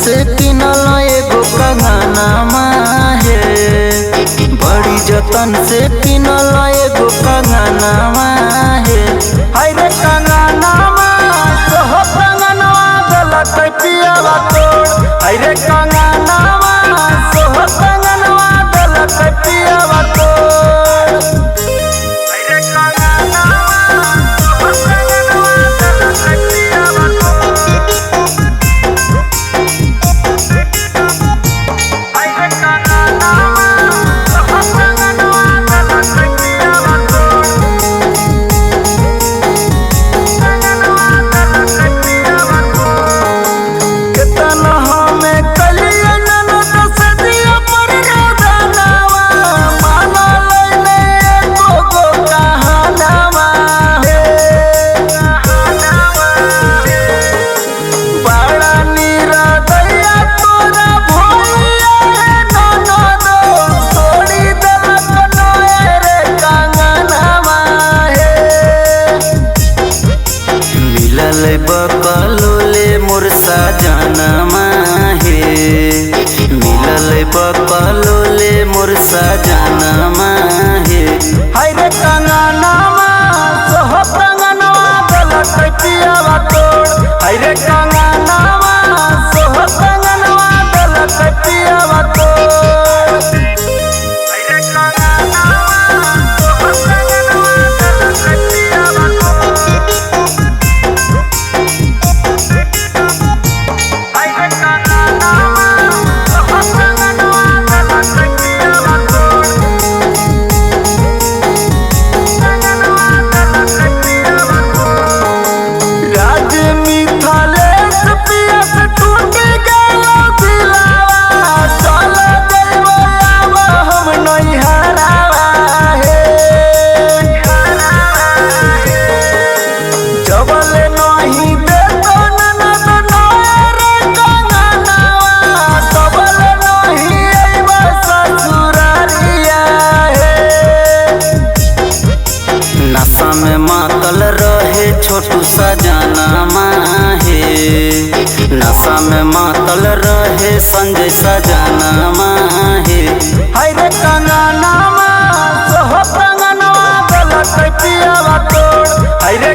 से किनल एगो कंगनामा हे, बड़ी जतन से किनल एगो कंगनामा हे। हाय रे कंगनामा सोहो कंगनवा गलत पियावा तोड़। हाय रे कंगनामा सोहो कंगनवा गलत पियावा तोड़। बकलोले मोर सजनमा हे, मिलल बकलोले मोर सजनमा हे। हाय रे कंगनामा सोहो कंगनवा गलत पियावा तोड़। हाय रे कंगनामा सोहो कंगनवा गलत पियावा तोड़। नशा में मातल रहे छोटू सजनमा हे, नशा में मातल रहे संजय सजनमा हे। हाय रे कंगनामा सोहो कंगनवा गलत पियावा तोड़। हाय रे